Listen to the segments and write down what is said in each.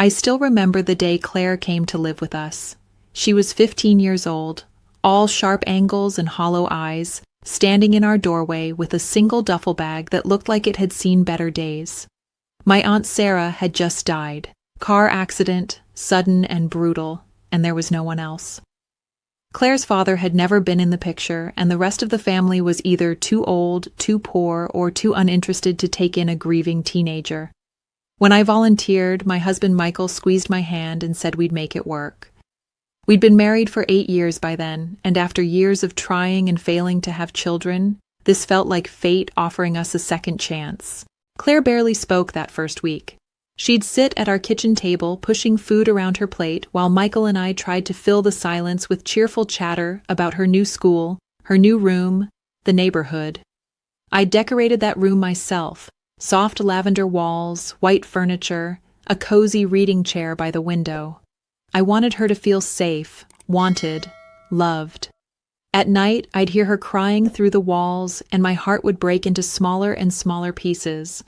I still remember the day Claire came to live with us. She was 15 years old, all sharp angles and hollow eyes, standing in our doorway with a single duffel bag that looked like it had seen better days. My Aunt Sarah had just died. Car accident, sudden and brutal, and there was no one else. Claire's father had never been in the picture, and the rest of the family was either too old, too poor, or too uninterested to take in a grieving teenager. When I volunteered, my husband Michael squeezed my hand and said we'd make it work. We'd been married for 8 years by then, and after years of trying and failing to have children, this felt like fate offering us a second chance. Claire barely spoke that first week. She'd sit at our kitchen table, pushing food around her plate, while Michael and I tried to fill the silence with cheerful chatter about her new school, her new room, the neighborhood. I decorated that room myself, soft lavender walls, white furniture, a cozy reading chair by the window. I wanted her to feel safe, wanted, loved. At night, I'd hear her crying through the walls, and my heart would break into smaller and smaller pieces.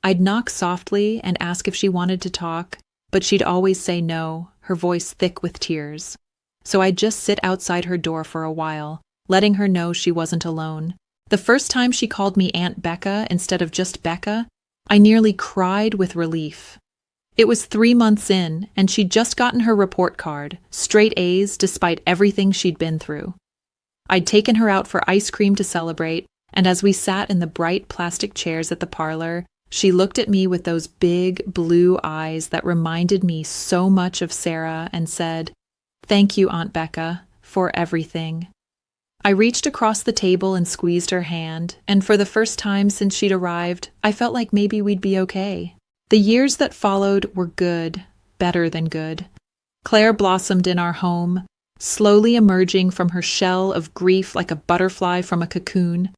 I'd knock softly and ask if she wanted to talk, but she'd always say no, her voice thick with tears. So I'd just sit outside her door for a while, letting her know she wasn't alone. The first time she called me Aunt Becca instead of just Becca, I nearly cried with relief. It was 3 months in, and she'd just gotten her report card, straight A's despite everything she'd been through. I'd taken her out for ice cream to celebrate, and as we sat in the bright plastic chairs at the parlor, she looked at me with those big blue eyes that reminded me so much of Sarah and said, "Thank you, Aunt Becca, for everything." I reached across the table and squeezed her hand, and for the first time since she'd arrived, I felt like maybe we'd be okay. The years that followed were good, better than good. Claire blossomed in our home, slowly emerging from her shell of grief like a butterfly from a cocoon.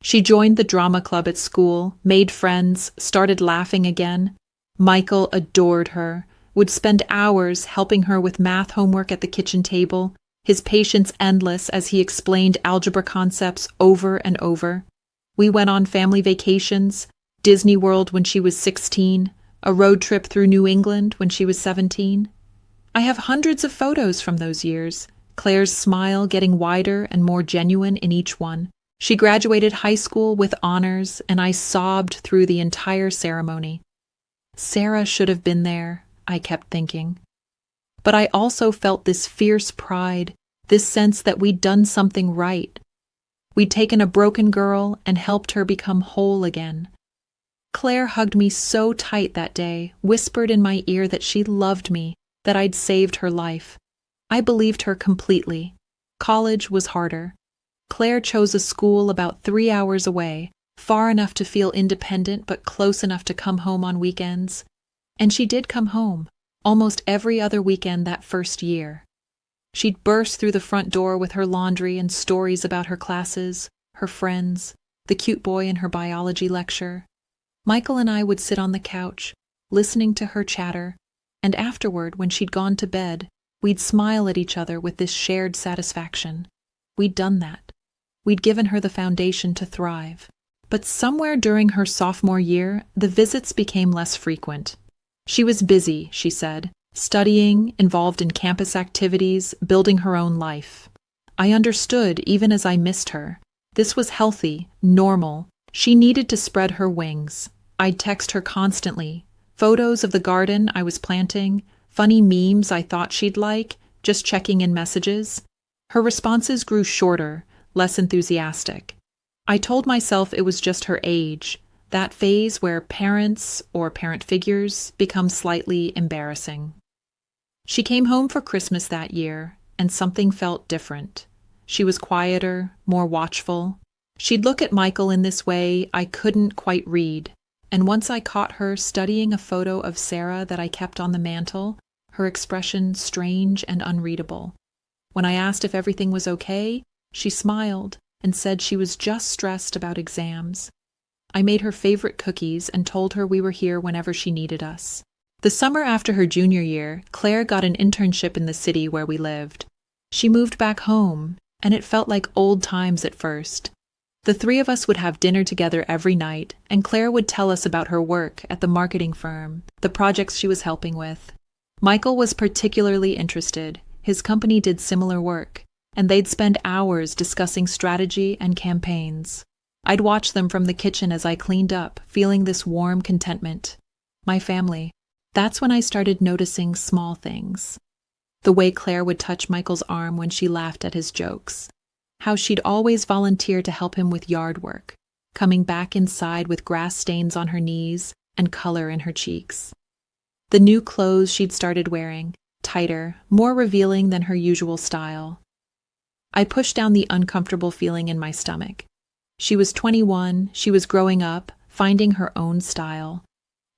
She joined the drama club at school, made friends, started laughing again. Michael adored her, would spend hours helping her with math homework at the kitchen table, his patience endless as he explained algebra concepts over and over. We went on family vacations, Disney World when she was 16, a road trip through New England when she was 17. I have hundreds of photos from those years, Claire's smile getting wider and more genuine in each one. She graduated high school with honors, and I sobbed through the entire ceremony. Sarah should have been there, I kept thinking. But I also felt this fierce pride, this sense that we'd done something right. We'd taken a broken girl and helped her become whole again. Claire hugged me so tight that day, whispered in my ear that she loved me, that I'd saved her life. I believed her completely. College was harder. Claire chose a school about 3 hours away, far enough to feel independent but close enough to come home on weekends. And she did come home, almost every other weekend that first year. She'd burst through the front door with her laundry and stories about her classes, her friends, the cute boy in her biology lecture. Michael and I would sit on the couch, listening to her chatter, and afterward, when she'd gone to bed, we'd smile at each other with this shared satisfaction. We'd done that. We'd given her the foundation to thrive. But somewhere during her sophomore year, the visits became less frequent. She was busy, she said, studying, involved in campus activities, building her own life. I understood even as I missed her. This was healthy, normal. She needed to spread her wings. I'd text her constantly. Photos of the garden I was planting, funny memes I thought she'd like, just checking in messages. Her responses grew shorter, less enthusiastic. I told myself it was just her age, that phase where parents or parent figures become slightly embarrassing. She came home for Christmas that year, and something felt different. She was quieter, more watchful. She'd look at Michael in this way I couldn't quite read, and once I caught her studying a photo of Sarah that I kept on the mantel, her expression strange and unreadable. When I asked if everything was okay, she smiled and said she was just stressed about exams. I made her favorite cookies and told her we were here whenever she needed us. The summer after her junior year, Claire got an internship in the city where we lived. She moved back home, and it felt like old times at first. The 3 of us would have dinner together every night, and Claire would tell us about her work at the marketing firm, the projects she was helping with. Michael was particularly interested. His company did similar work, and they'd spend hours discussing strategy and campaigns. I'd watch them from the kitchen as I cleaned up, feeling this warm contentment. My family. That's when I started noticing small things. The way Claire would touch Michael's arm when she laughed at his jokes. How she'd always volunteer to help him with yard work, coming back inside with grass stains on her knees and color in her cheeks. The new clothes she'd started wearing, tighter, more revealing than her usual style. I pushed down the uncomfortable feeling in my stomach. She was 21, she was growing up, finding her own style.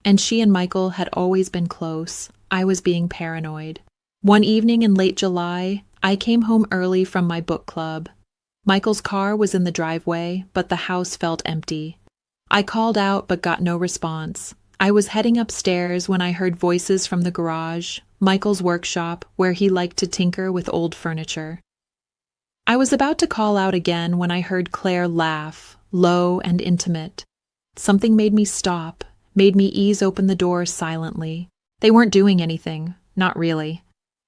And she and Michael had always been close. I was being paranoid. One evening in late July, I came home early from my book club. Michael's car was in the driveway, but the house felt empty. I called out but got no response. I was heading upstairs when I heard voices from the garage, Michael's workshop, where he liked to tinker with old furniture. I was about to call out again when I heard Claire laugh, low and intimate. Something made me stop, made me ease open the door silently. They weren't doing anything, not really.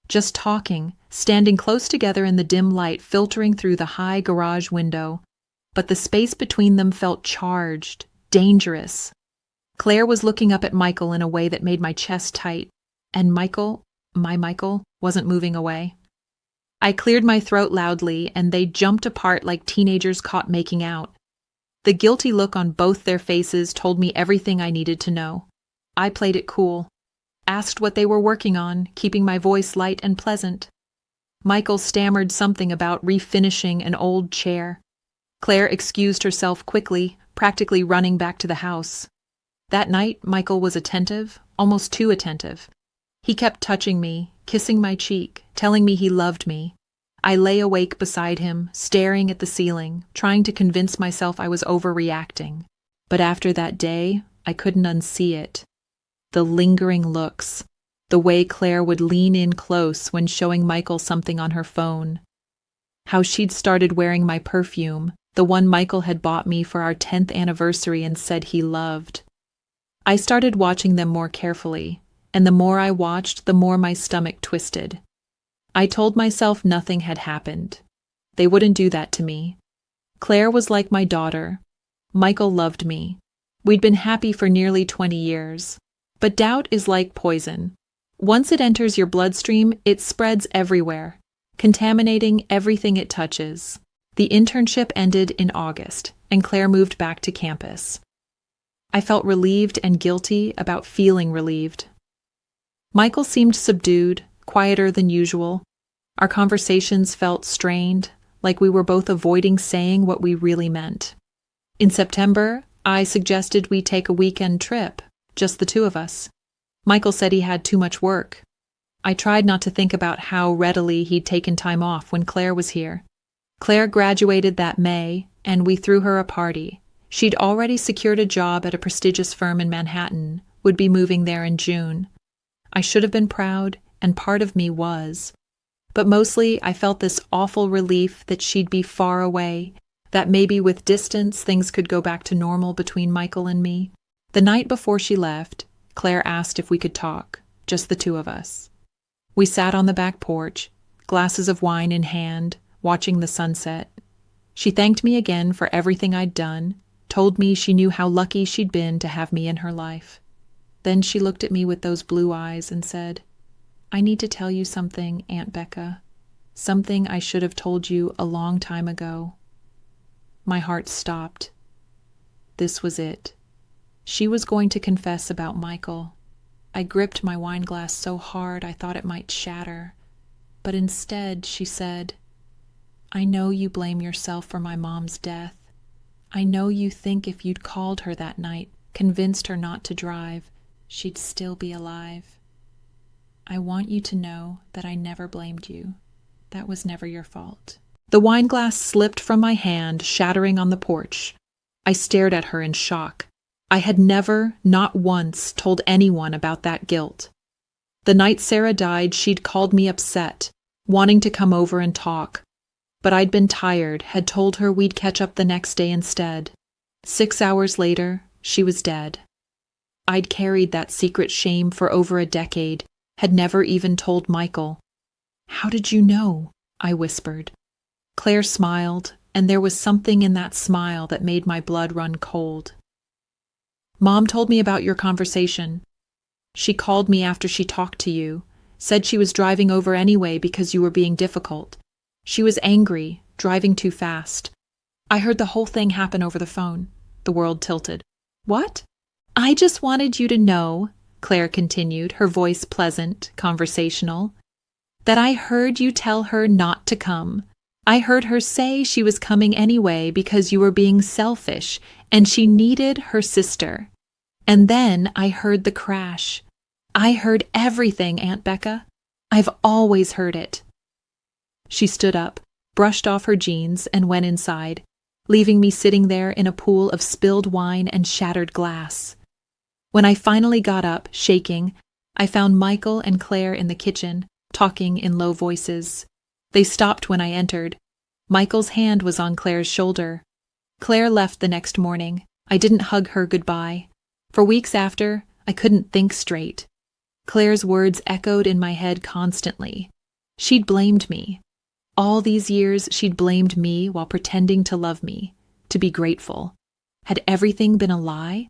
Just talking, standing close together in the dim light filtering through the high garage window. But the space between them felt charged, dangerous. Claire was looking up at Michael in a way that made my chest tight, and Michael, my Michael, wasn't moving away. I cleared my throat loudly, and they jumped apart like teenagers caught making out. The guilty look on both their faces told me everything I needed to know. I played it cool, asked what they were working on, keeping my voice light and pleasant. Michael stammered something about refinishing an old chair. Claire excused herself quickly, practically running back to the house. That night, Michael was attentive, almost too attentive. He kept touching me, kissing my cheek, telling me he loved me. I lay awake beside him, staring at the ceiling, trying to convince myself I was overreacting. But after that day, I couldn't unsee it. The lingering looks, the way Claire would lean in close when showing Michael something on her phone. How she'd started wearing my perfume, the one Michael had bought me for our 10th anniversary and said he loved. I started watching them more carefully, and the more I watched, the more my stomach twisted. I told myself nothing had happened. They wouldn't do that to me. Claire was like my daughter. Michael loved me. We'd been happy for nearly 20 years. But doubt is like poison. Once it enters your bloodstream, it spreads everywhere, contaminating everything it touches. The internship ended in August, and Claire moved back to campus. I felt relieved and guilty about feeling relieved. Michael seemed subdued, quieter than usual. Our conversations felt strained, like we were both avoiding saying what we really meant. In September, I suggested we take a weekend trip, just the two of us. Michael said he had too much work. I tried not to think about how readily he'd taken time off when Claire was here. Claire graduated that May, and we threw her a party. She'd already secured a job at a prestigious firm in Manhattan, would be moving there in June. I should have been proud, and part of me was. But mostly I felt this awful relief that she'd be far away, that maybe with distance things could go back to normal between Michael and me. The night before she left, Claire asked if we could talk, just the two of us. We sat on the back porch, glasses of wine in hand, watching the sunset. She thanked me again for everything I'd done, told me she knew how lucky she'd been to have me in her life. Then she looked at me with those blue eyes and said, "I need to tell you something, Aunt Becca. Something I should have told you a long time ago." My heart stopped. This was it. She was going to confess about Michael. I gripped my wine glass so hard I thought it might shatter. But instead, she said, "I know you blame yourself for my mom's death. I know you think if you'd called her that night, convinced her not to drive, she'd still be alive. I want you to know that I never blamed you. That was never your fault." The wine glass slipped from my hand, shattering on the porch. I stared at her in shock. I had never, not once, told anyone about that guilt. The night Sarah died, she'd called me upset, wanting to come over and talk. But I'd been tired, had told her we'd catch up the next day instead. 6 hours later, she was dead. I'd carried that secret shame for over a decade, had never even told Michael. "How did you know?" I whispered. Claire smiled, and there was something in that smile that made my blood run cold. "Mom told me about your conversation. She called me after she talked to you, said she was driving over anyway because you were being difficult. She was angry, driving too fast. I heard the whole thing happen over the phone." The world tilted. "What?" "I just wanted you to know," Claire continued, her voice pleasant, conversational, "that I heard you tell her not to come. I heard her say she was coming anyway because you were being selfish and she needed her sister. And then I heard the crash. I heard everything, Aunt Becca. I've always heard it." She stood up, brushed off her jeans, and went inside, leaving me sitting there in a pool of spilled wine and shattered glass. When I finally got up, shaking, I found Michael and Claire in the kitchen, talking in low voices. They stopped when I entered. Michael's hand was on Claire's shoulder. Claire left the next morning. I didn't hug her goodbye. For weeks after, I couldn't think straight. Claire's words echoed in my head constantly. She'd blamed me. All these years, she'd blamed me while pretending to love me, to be grateful. Had everything been a lie?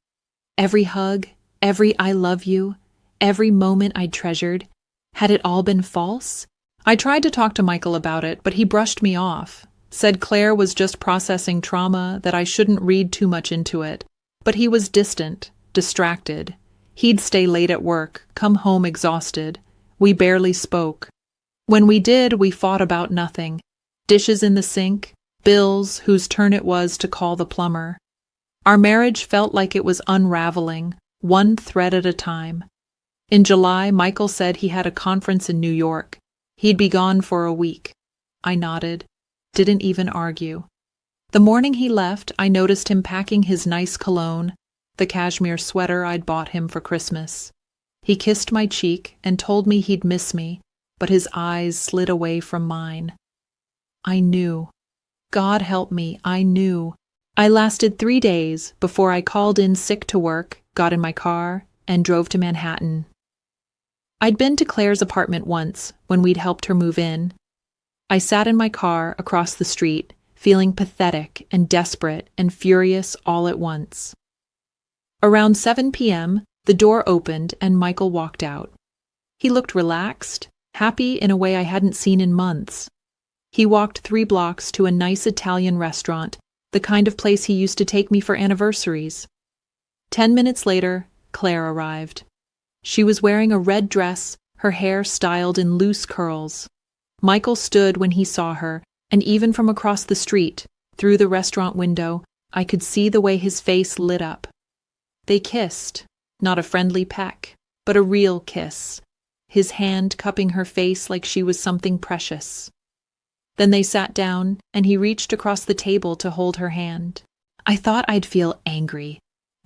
Every hug, every "I love you," every moment I'd treasured, had it all been false? I tried to talk to Michael about it, but he brushed me off, said Claire was just processing trauma, that I shouldn't read too much into it. But he was distant, distracted. He'd stay late at work, come home exhausted. We barely spoke. When we did, we fought about nothing. Dishes in the sink, bills, whose turn it was to call the plumber. Our marriage felt like it was unraveling, one thread at a time. In July, Michael said he had a conference in New York. He'd be gone for a week. I nodded, didn't even argue. The morning he left, I noticed him packing his nice cologne, the cashmere sweater I'd bought him for Christmas. He kissed my cheek and told me he'd miss me, but his eyes slid away from mine. I knew. God help me, I knew. I lasted 3 days before I called in sick to work, got in my car, and drove to Manhattan. I'd been to Claire's apartment once, when we'd helped her move in. I sat in my car across the street, feeling pathetic and desperate and furious all at once. Around 7 p.m., the door opened and Michael walked out. He looked relaxed, happy in a way I hadn't seen in months. He walked 3 blocks to a nice Italian restaurant, the kind of place he used to take me for anniversaries. 10 minutes later, Claire arrived. She was wearing a red dress, her hair styled in loose curls. Michael stood when he saw her, and even from across the street, through the restaurant window, I could see the way his face lit up. They kissed, not a friendly peck, but a real kiss, his hand cupping her face like she was something precious. Then they sat down, and he reached across the table to hold her hand. I thought I'd feel angry.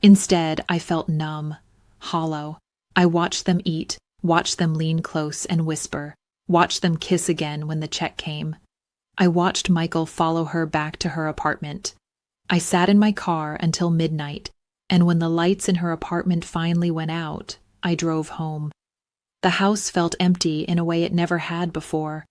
Instead, I felt numb, hollow. I watched them eat, watched them lean close and whisper, watched them kiss again when the check came. I watched Michael follow her back to her apartment. I sat in my car until midnight, and when the lights in her apartment finally went out, I drove home. The house felt empty in a way it never had before.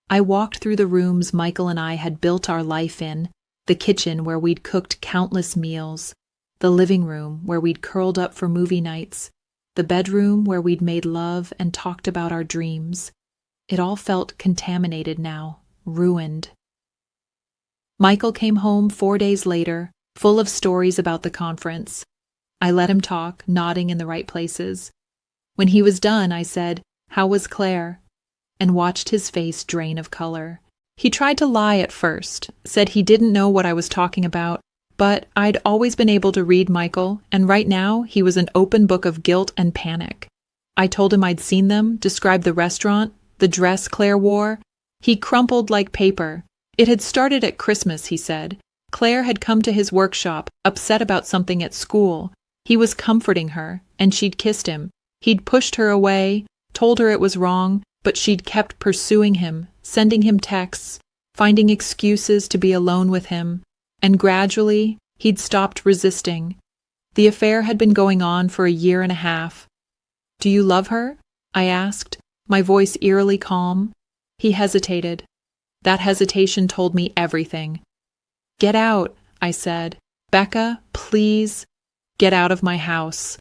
I walked through the rooms Michael and I had built our life in, the kitchen where we'd cooked countless meals, the living room where we'd curled up for movie nights, the bedroom where we'd made love and talked about our dreams. It all felt contaminated now, ruined. Michael came home 4 days later, full of stories about the conference. I let him talk, nodding in the right places. When he was done, I said, "How was Claire?" and watched his face drain of color. He tried to lie at first, said he didn't know what I was talking about, but I'd always been able to read Michael, and right now he was an open book of guilt and panic. I told him I'd seen them, described the restaurant, the dress Claire wore. He crumpled like paper. It had started at Christmas, he said. Claire had come to his workshop, upset about something at school. He was comforting her, and she'd kissed him. He'd pushed her away, told her it was wrong, but she'd kept pursuing him, sending him texts, finding excuses to be alone with him, and gradually he'd stopped resisting. The affair had been going on for 1.5 years. "Do you love her?" I asked, my voice eerily calm. He hesitated. That hesitation told me everything. Get out, I said. Becca, please, get out of my house.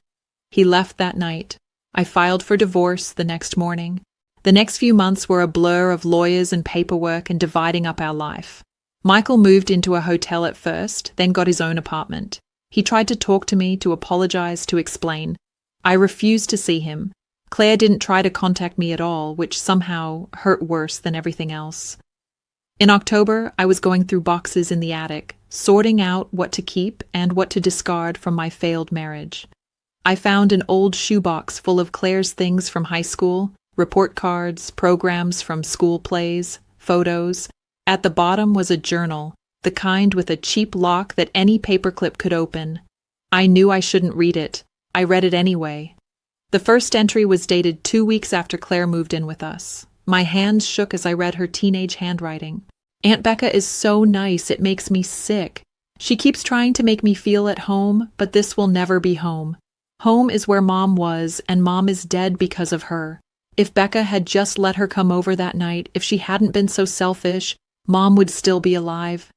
He left that night. I filed for divorce the next morning. The next few months were a blur of lawyers and paperwork and dividing up our life. Michael moved into a hotel at first, then got his own apartment. He tried to talk to me, to apologize, to explain. I refused to see him. Claire didn't try to contact me at all, which somehow hurt worse than everything else. In October, I was going through boxes in the attic, sorting out what to keep and what to discard from my failed marriage. I found an old shoebox full of Claire's things from high school, report cards, programs from school plays, photos. At the bottom was a journal, the kind with a cheap lock that any paperclip could open. I knew I shouldn't read it. I read it anyway. The first entry was dated 2 weeks after Claire moved in with us. My hands shook as I read her teenage handwriting. Aunt Becca is so nice, it makes me sick. She keeps trying to make me feel at home, but this will never be home. Home is where Mom was, and Mom is dead because of her. If Becca had just let her come over that night, if she hadn't been so selfish, Mom would still be alive.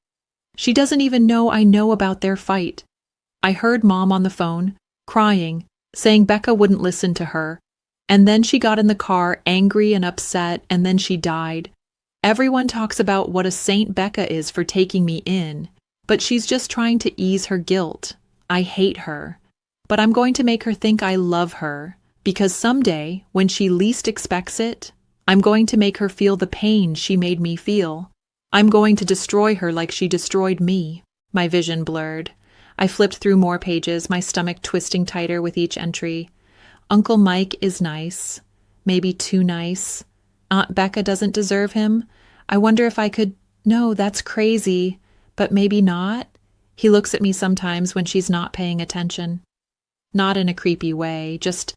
She doesn't even know I know about their fight. I heard Mom on the phone, crying, saying Becca wouldn't listen to her. And then she got in the car, angry and upset, and then she died. Everyone talks about what a saint Becca is for taking me in, but she's just trying to ease her guilt. I hate her. But I'm going to make her think I love her, because someday, when she least expects it, I'm going to make her feel the pain she made me feel. I'm going to destroy her like she destroyed me. My vision blurred. I flipped through more pages, my stomach twisting tighter with each entry. Uncle Mike is nice. Maybe too nice. Aunt Becca doesn't deserve him. I wonder if I could... No, that's crazy. But maybe not. He looks at me sometimes when she's not paying attention. Not in a creepy way, just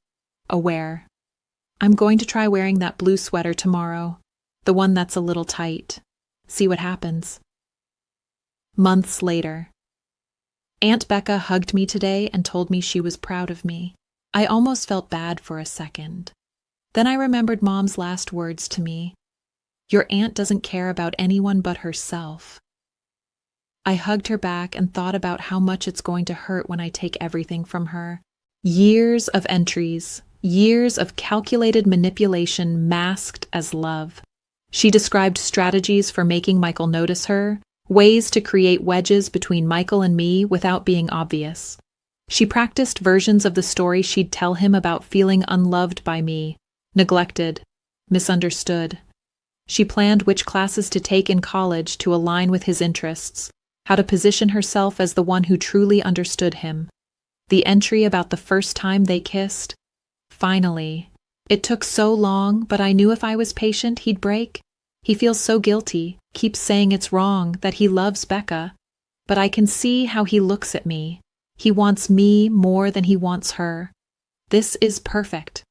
aware. I'm going to try wearing that blue sweater tomorrow, the one that's a little tight. See what happens. Months later. Aunt Becca hugged me today and told me she was proud of me. I almost felt bad for a second. Then I remembered Mom's last words to me. Your aunt doesn't care about anyone but herself. I hugged her back and thought about how much it's going to hurt when I take everything from her. Years of entries, years of calculated manipulation masked as love. She described strategies for making Michael notice her, ways to create wedges between Michael and me without being obvious. She practiced versions of the story she'd tell him about feeling unloved by me, neglected, misunderstood. She planned which classes to take in college to align with his interests, how to position herself as the one who truly understood him. The entry about the first time they kissed. Finally. It took so long, but I knew if I was patient, he'd break. He feels so guilty, keeps saying it's wrong, that he loves Becca. But I can see how he looks at me. He wants me more than he wants her. This is perfect.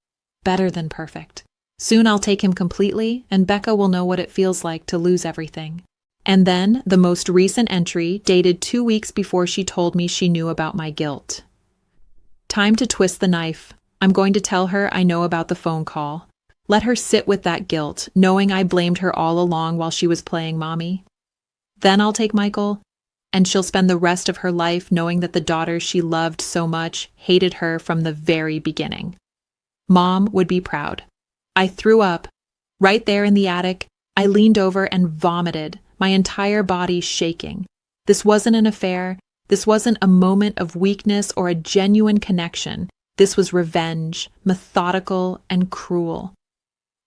Better than perfect. Soon I'll take him completely, and Becca will know what it feels like to lose everything. And then, the most recent entry, dated 2 weeks before she told me she knew about my guilt. Time to twist the knife. I'm going to tell her I know about the phone call. Let her sit with that guilt, knowing I blamed her all along while she was playing mommy. Then I'll take Michael, and she'll spend the rest of her life knowing that the daughter she loved so much hated her from the very beginning. Mom would be proud. I threw up. Right there in the attic, I leaned over and vomited, my entire body shaking. This wasn't an affair. This wasn't a moment of weakness or a genuine connection. This was revenge, methodical and cruel.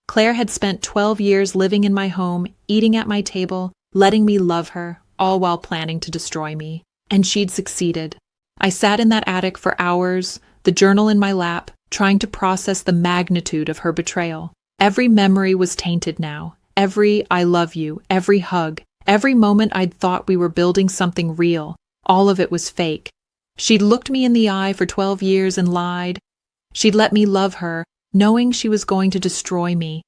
Claire had spent 12 years living in my home, eating at my table, letting me love her, all while planning to destroy me. And she'd succeeded. I sat in that attic for hours, the journal in my lap, trying to process the magnitude of her betrayal. Every memory was tainted now. Every I love you, every hug, every moment I'd thought we were building something real. All of it was fake. She'd looked me in the eye for 12 years and lied. She'd let me love her, knowing she was going to destroy me.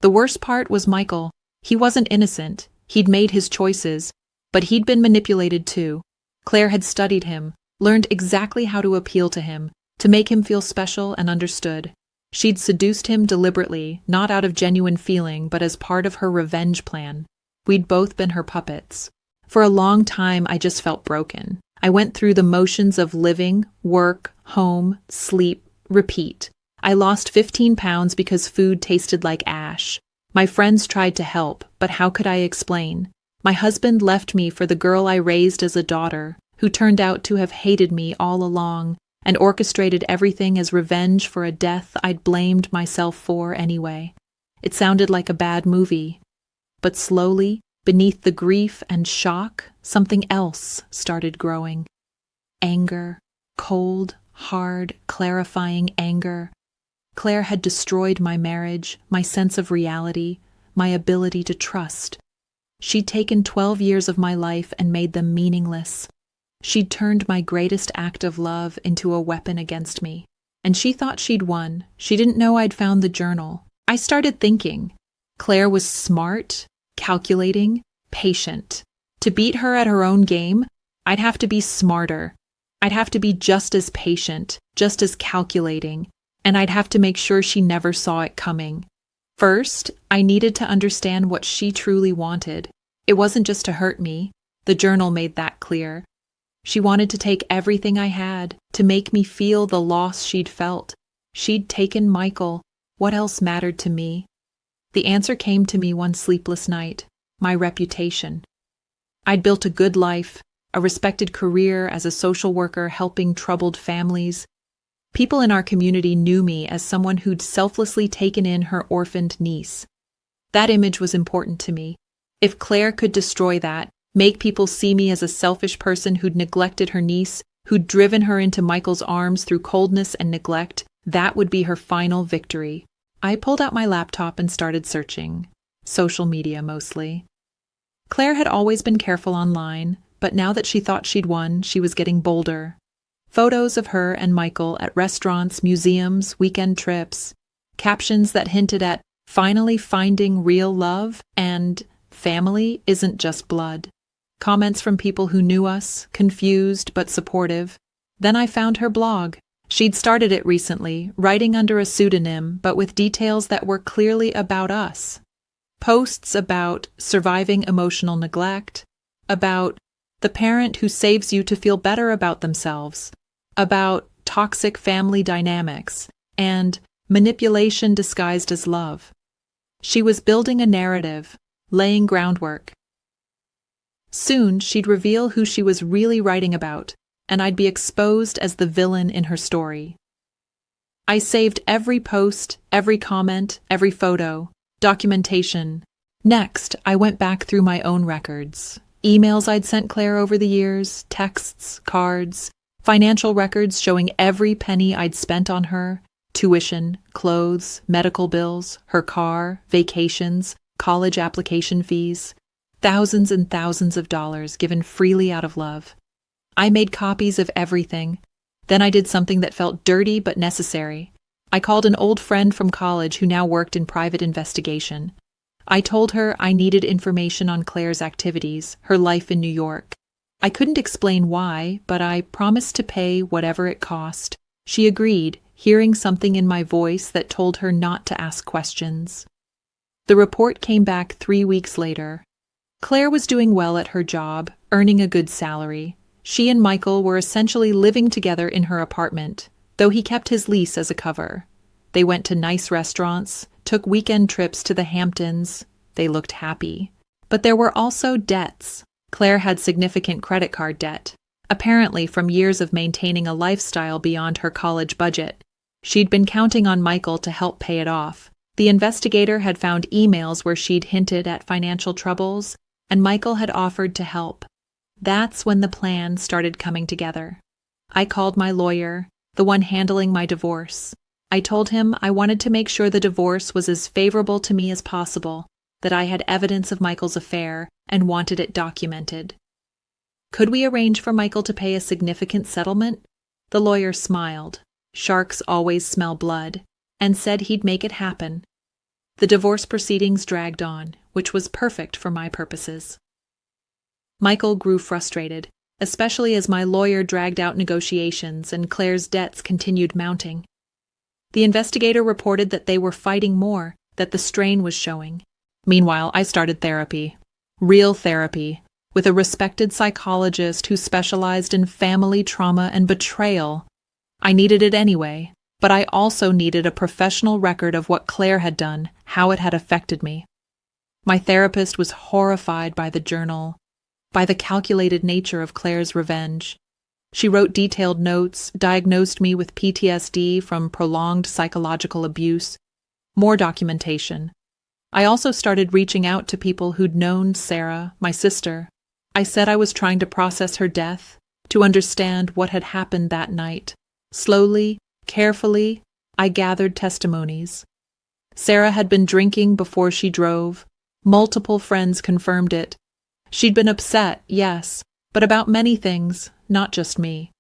The worst part was Michael. He wasn't innocent. He'd made his choices, but he'd been manipulated too. Claire had studied him, learned exactly how to appeal to him, to make him feel special and understood. She'd seduced him deliberately, not out of genuine feeling, but as part of her revenge plan. We'd both been her puppets. For a long time, I just felt broken. I went through the motions of living, work, home, sleep, repeat. I lost 15 pounds because food tasted like ash. My friends tried to help, but how could I explain? My husband left me for the girl I raised as a daughter, who turned out to have hated me all along, and orchestrated everything as revenge for a death I'd blamed myself for anyway. It sounded like a bad movie. But slowly, beneath the grief and shock, something else started growing. Anger. Cold, hard, clarifying anger. Claire had destroyed my marriage, my sense of reality, my ability to trust. She'd taken 12 years of my life and made them meaningless. She'd turned my greatest act of love into a weapon against me. And she thought she'd won. She didn't know I'd found the journal. I started thinking. Claire was smart, calculating, patient. To beat her at her own game, I'd have to be smarter. I'd have to be just as patient, just as calculating, and I'd have to make sure she never saw it coming. First, I needed to understand what she truly wanted. It wasn't just to hurt me. The journal made that clear. She wanted to take everything I had, to make me feel the loss she'd felt. She'd taken Michael. What else mattered to me? The answer came to me one sleepless night. My reputation. I'd built a good life, a respected career as a social worker helping troubled families. People in our community knew me as someone who'd selflessly taken in her orphaned niece. That image was important to me. If Claire could destroy that, make people see me as a selfish person who'd neglected her niece, who'd driven her into Michael's arms through coldness and neglect, that would be her final victory. I pulled out my laptop and started searching. Social media mostly. Claire had always been careful online, but now that she thought she'd won, she was getting bolder. Photos of her and Michael at restaurants, museums, weekend trips. Captions that hinted at finally finding real love and family isn't just blood. Comments from people who knew us, confused but supportive. Then I found her blog. She'd started it recently, writing under a pseudonym, but with details that were clearly about us. Posts about surviving emotional neglect, about the parent who saves you to feel better about themselves, about toxic family dynamics, and manipulation disguised as love. She was building a narrative, laying groundwork. Soon she'd reveal who she was really writing about, and I'd be exposed as the villain in her story. I saved every post, every comment, every photo, documentation. Next, I went back through my own records. Emails I'd sent Claire over the years, texts, cards, financial records showing every penny I'd spent on her, tuition, clothes, medical bills, her car, vacations, college application fees, thousands and thousands of dollars given freely out of love. I made copies of everything. Then I did something that felt dirty but necessary. I called an old friend from college who now worked in private investigation. I told her I needed information on Claire's activities, her life in New York. I couldn't explain why, but I promised to pay whatever it cost. She agreed, hearing something in my voice that told her not to ask questions. The report came back 3 weeks later. Claire was doing well at her job, earning a good salary. She and Michael were essentially living together in her apartment, though he kept his lease as a cover. They went to nice restaurants, took weekend trips to the Hamptons. They looked happy. But there were also debts. Claire had significant credit card debt, apparently from years of maintaining a lifestyle beyond her college budget. She'd been counting on Michael to help pay it off. The investigator had found emails where she'd hinted at financial troubles, and Michael had offered to help. That's when the plan started coming together. I called my lawyer, the one handling my divorce. I told him I wanted to make sure the divorce was as favorable to me as possible, that I had evidence of Michael's affair and wanted it documented. Could we arrange for Michael to pay a significant settlement? The lawyer smiled. Sharks always smell blood, and said he'd make it happen. The divorce proceedings dragged on, which was perfect for my purposes. Michael grew frustrated, especially as my lawyer dragged out negotiations and Claire's debts continued mounting. The investigator reported that they were fighting more, that the strain was showing. Meanwhile, I started therapy. Real therapy, with a respected psychologist who specialized in family trauma and betrayal. I needed it anyway, but I also needed a professional record of what Claire had done, how it had affected me. My therapist was horrified by the journal, by the calculated nature of Claire's revenge. She wrote detailed notes, diagnosed me with PTSD from prolonged psychological abuse, more documentation. I also started reaching out to people who'd known Sarah, my sister. I said I was trying to process her death, to understand what had happened that night. Slowly, carefully, I gathered testimonies. Sarah had been drinking before she drove. Multiple friends confirmed it. She'd been upset, yes, but about many things, not just me.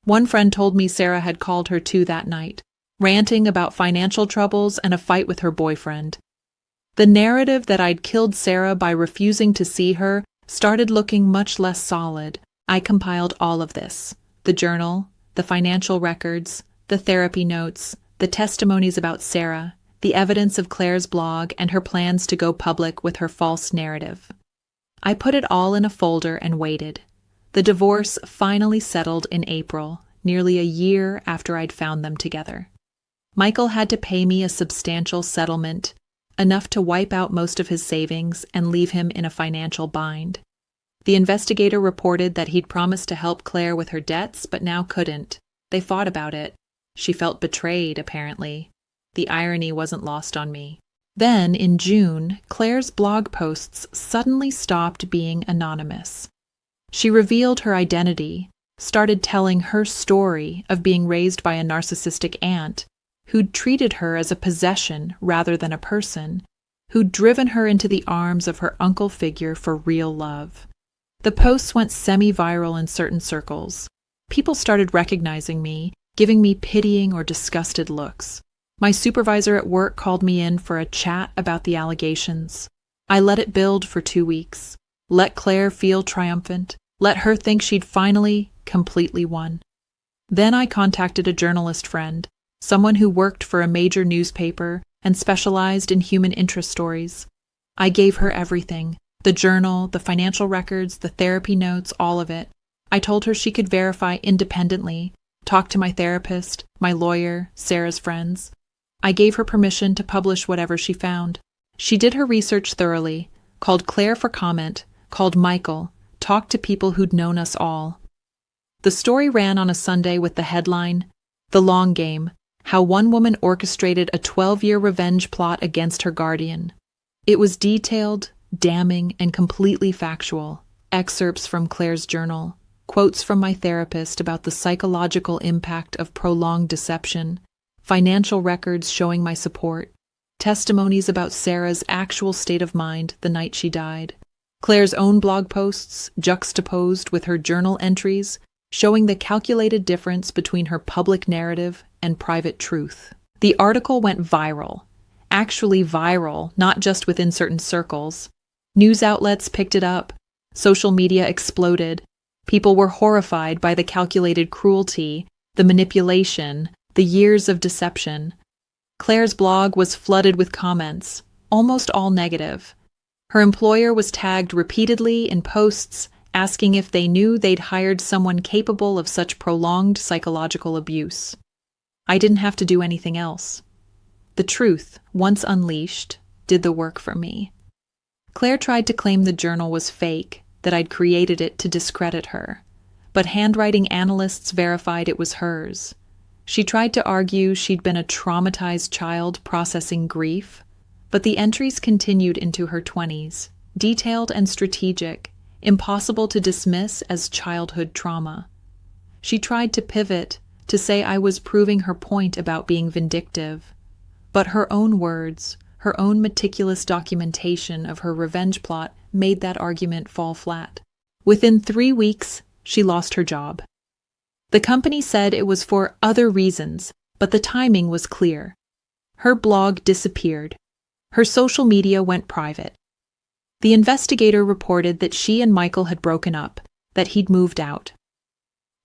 One friend told me Sarah had called her too that night, ranting about financial troubles and a fight with her boyfriend. The narrative that I'd killed Sarah by refusing to see her started looking much less solid. I compiled all of this: the journal, the financial records, the therapy notes, the testimonies about Sarah, the evidence of Claire's blog, and her plans to go public with her false narrative. I put it all in a folder and waited. The divorce finally settled in April, nearly a year after I'd found them together. Michael had to pay me a substantial settlement, enough to wipe out most of his savings and leave him in a financial bind. The investigator reported that he'd promised to help Claire with her debts, but now couldn't. They fought about it. She felt betrayed, apparently. The irony wasn't lost on me. Then, in June, Claire's blog posts suddenly stopped being anonymous. She revealed her identity, started telling her story of being raised by a narcissistic aunt who'd treated her as a possession rather than a person, who'd driven her into the arms of her uncle figure for real love. The posts went semi-viral in certain circles. People started recognizing me, giving me pitying or disgusted looks. My supervisor at work called me in for a chat about the allegations. I let it build for 2 weeks. Let Claire feel triumphant. Let her think she'd finally, completely won. Then I contacted a journalist friend, someone who worked for a major newspaper and specialized in human interest stories. I gave her everything: the journal, the financial records, the therapy notes, all of it. I told her she could verify independently, talk to my therapist, my lawyer, Sarah's friends. I gave her permission to publish whatever she found. She did her research thoroughly, called Claire for comment, called Michael, talked to people who'd known us all. The story ran on a Sunday with the headline, "The Long Game: How One Woman Orchestrated a 12-Year Revenge Plot Against Her Guardian." It was detailed, damning, and completely factual. Excerpts from Claire's journal, quotes from my therapist about the psychological impact of prolonged deception, financial records showing my support, testimonies about Sarah's actual state of mind the night she died, Claire's own blog posts juxtaposed with her journal entries showing the calculated difference between her public narrative and private truth. The article went viral. Actually viral, not just within certain circles. News outlets picked it up. Social media exploded. People were horrified by the calculated cruelty, the manipulation, the years of deception. Claire's blog was flooded with comments, almost all negative. Her employer was tagged repeatedly in posts asking if they knew they'd hired someone capable of such prolonged psychological abuse. I didn't have to do anything else. The truth, once unleashed, did the work for me. Claire tried to claim the journal was fake, that I'd created it to discredit her, but handwriting analysts verified it was hers. She tried to argue she'd been a traumatized child processing grief, but the entries continued into her 20s, detailed and strategic, impossible to dismiss as childhood trauma. She tried to pivot, to say I was proving her point about being vindictive, but her own words, her own meticulous documentation of her revenge plot made that argument fall flat. Within 3 weeks, she lost her job. The company said it was for other reasons, but the timing was clear. Her blog disappeared. Her social media went private. The investigator reported that she and Michael had broken up, that he'd moved out.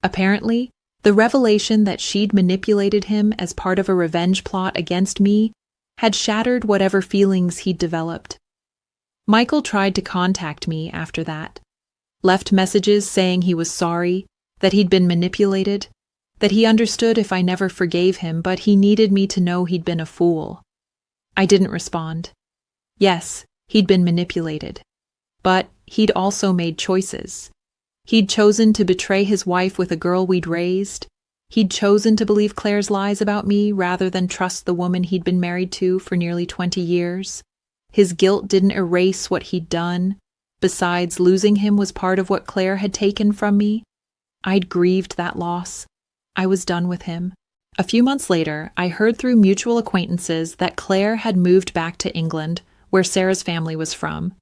Apparently, The revelation that she'd manipulated him as part of a revenge plot against me had shattered whatever feelings he'd developed. Michael tried to contact me after that, left messages saying he was sorry, that he'd been manipulated, that he understood if I never forgave him, but he needed me to know he'd been a fool. I didn't respond. Yes, he'd been manipulated, but he'd also made choices. He'd chosen to betray his wife with a girl we'd raised. He'd chosen to believe Claire's lies about me rather than trust the woman he'd been married to for nearly 20 years. His guilt didn't erase what he'd done. Besides, losing him was part of what Claire had taken from me. I'd grieved that loss. I was done with him. A few months later, I heard through mutual acquaintances that Claire had moved back to England, where Sarah's family was from,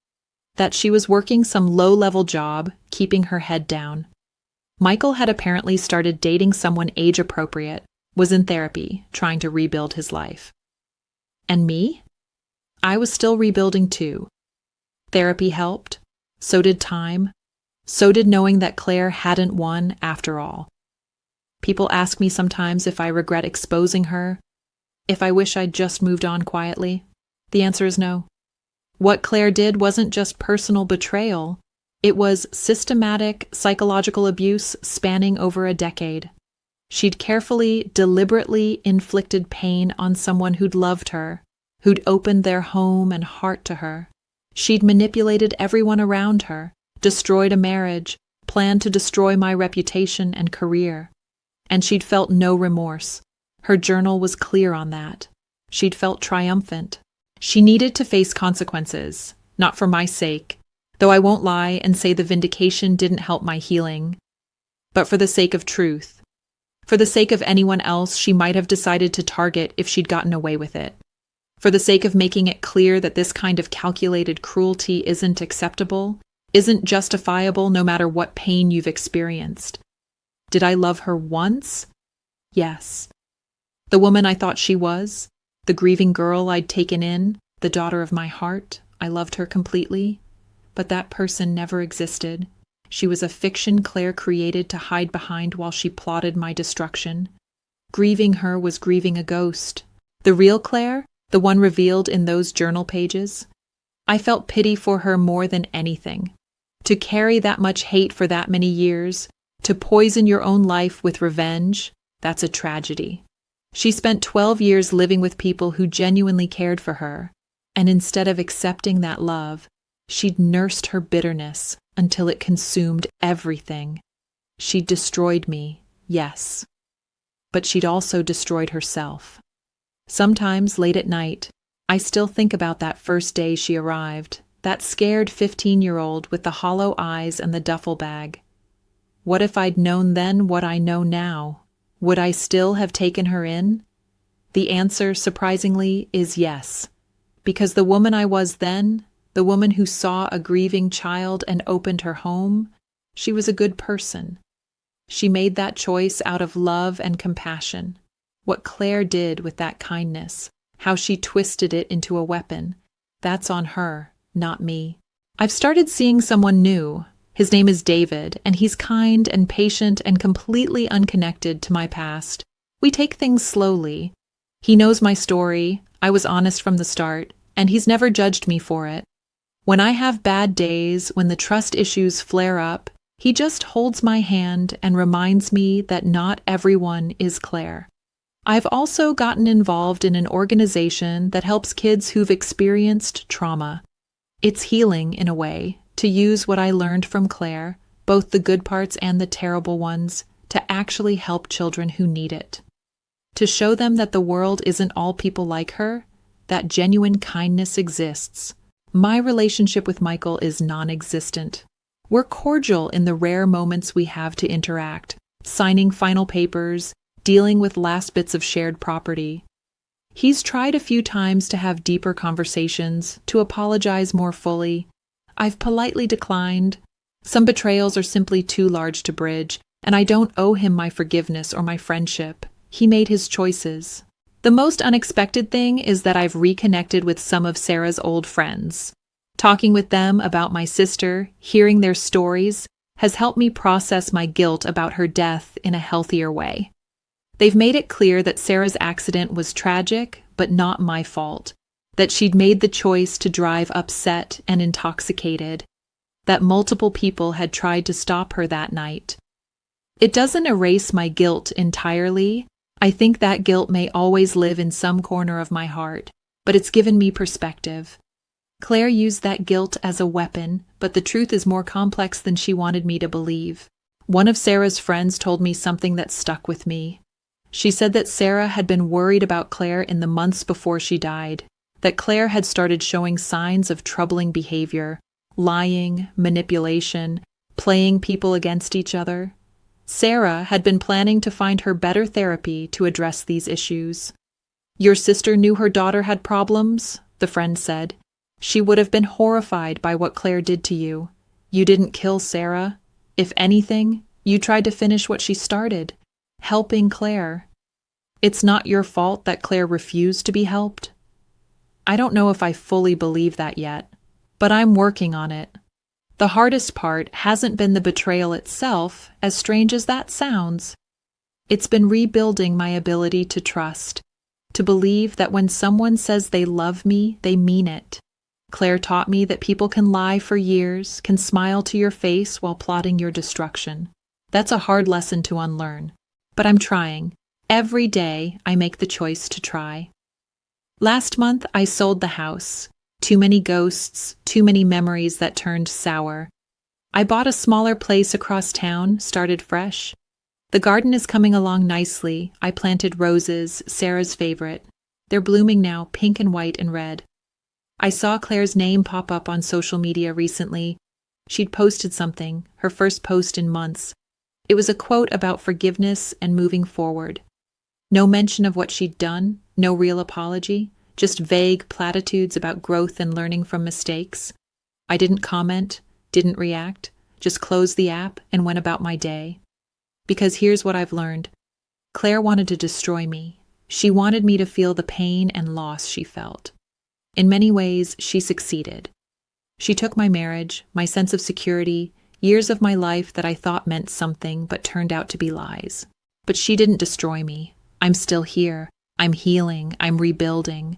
that she was working some low-level job, keeping her head down. Michael had apparently started dating someone age-appropriate, was in therapy, trying to rebuild his life. And me? I was still rebuilding too. Therapy helped. So did time. So did knowing that Claire hadn't won after all. People ask me sometimes if I regret exposing her, if I wish I'd just moved on quietly. The answer is no. What Claire did wasn't just personal betrayal. It was systematic psychological abuse spanning over a decade. She'd carefully, deliberately inflicted pain on someone who'd loved her, who'd opened their home and heart to her. She'd manipulated everyone around her, destroyed a marriage, planned to destroy my reputation and career. And she'd felt no remorse. Her journal was clear on that. She'd felt triumphant. She needed to face consequences, not for my sake, though I won't lie and say the vindication didn't help my healing, but for the sake of truth. For the sake of anyone else she might have decided to target if she'd gotten away with it. For the sake of making it clear that this kind of calculated cruelty isn't acceptable, isn't justifiable no matter what pain you've experienced. Did I love her once? Yes. The woman I thought she was, the grieving girl I'd taken in, the daughter of my heart, I loved her completely. But that person never existed. She was a fiction Claire created to hide behind while she plotted my destruction. Grieving her was grieving a ghost. The real Claire, the one revealed in those journal pages. I felt pity for her more than anything. To carry that much hate for that many years, to poison your own life with revenge, that's a tragedy. She spent 12 years living with people who genuinely cared for her, and instead of accepting that love, she'd nursed her bitterness until it consumed everything. She'd destroyed me, yes, but she'd also destroyed herself. Sometimes late at night, I still think about that first day she arrived, that scared 15-year-old with the hollow eyes and the duffel bag. What if I'd known then what I know now? Would I still have taken her in? The answer, surprisingly, is yes. Because the woman I was then, the woman who saw a grieving child and opened her home, she was a good person. She made that choice out of love and compassion. What Claire did with that kindness, how she twisted it into a weapon, that's on her, not me. I've started seeing someone new. His name is David, and he's kind and patient and completely unconnected to my past. We take things slowly. He knows my story, I was honest from the start, and he's never judged me for it. When I have bad days, when the trust issues flare up, he just holds my hand and reminds me that not everyone is Claire. I've also gotten involved in an organization that helps kids who've experienced trauma. It's healing, in a way, to use what I learned from Claire, both the good parts and the terrible ones, to actually help children who need it. To show them that the world isn't all people like her, that genuine kindness exists. My relationship with Michael is non-existent. We're cordial in the rare moments we have to interact, signing final papers, dealing with last bits of shared property. He's tried a few times to have deeper conversations, to apologize more fully. I've politely declined. Some betrayals are simply too large to bridge, and I don't owe him my forgiveness or my friendship. He made his choices. The most unexpected thing is that I've reconnected with some of Sarah's old friends. Talking with them about my sister, hearing their stories, has helped me process my guilt about her death in a healthier way. They've made it clear that Sarah's accident was tragic, but not my fault, that she'd made the choice to drive upset and intoxicated, that multiple people had tried to stop her that night. It doesn't erase my guilt entirely. I think that guilt may always live in some corner of my heart, but it's given me perspective. Claire used that guilt as a weapon, but the truth is more complex than she wanted me to believe. One of Sarah's friends told me something that stuck with me. She said that Sarah had been worried about Claire in the months before she died, that Claire had started showing signs of troubling behavior, lying, manipulation, playing people against each other. Sarah had been planning to find her better therapy to address these issues. "Your sister knew her daughter had problems," the friend said. "She would have been horrified by what Claire did to you. You didn't kill Sarah. If anything, you tried to finish what she started, helping Claire. It's not your fault that Claire refused to be helped." I don't know if I fully believe that yet, but I'm working on it. The hardest part hasn't been the betrayal itself, as strange as that sounds. It's been rebuilding my ability to trust, to believe that when someone says they love me, they mean it. Claire taught me that people can lie for years, can smile to your face while plotting your destruction. That's a hard lesson to unlearn, but I'm trying. Every day I make the choice to try. Last month I sold the house. Too many ghosts, too many memories that turned sour. I bought a smaller place across town, started fresh. The garden is coming along nicely. I planted roses, Sarah's favorite. They're blooming now, pink and white and red. I saw Claire's name pop up on social media recently. She'd posted something, her first post in months. It was a quote about forgiveness and moving forward. No mention of what she'd done, no real apology. Just vague platitudes about growth and learning from mistakes. I didn't comment, didn't react, just closed the app and went about my day. Because here's what I've learned. Claire wanted to destroy me. She wanted me to feel the pain and loss she felt. In many ways, she succeeded. She took my marriage, my sense of security, years of my life that I thought meant something but turned out to be lies. But she didn't destroy me. I'm still here. I'm healing. I'm rebuilding.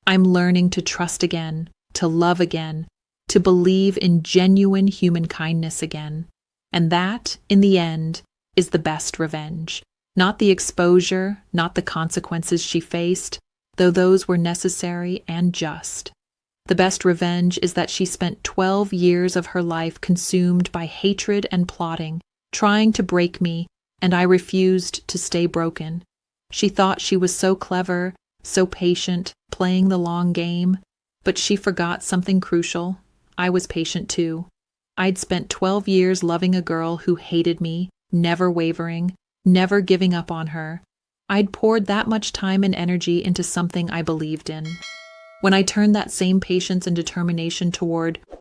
I'm learning to trust again, to love again, to believe in genuine human kindness again. And that, in the end, is the best revenge. Not the exposure, not the consequences she faced, though those were necessary and just. The best revenge is that she spent 12 years of her life consumed by hatred and plotting, trying to break me, and I refused to stay broken. She thought she was so clever, so patient, playing the long game, but she forgot something crucial. I was patient too. I'd spent 12 years loving a girl who hated me, never wavering, never giving up on her. I'd poured that much time and energy into something I believed in. When I turned that same patience and determination toward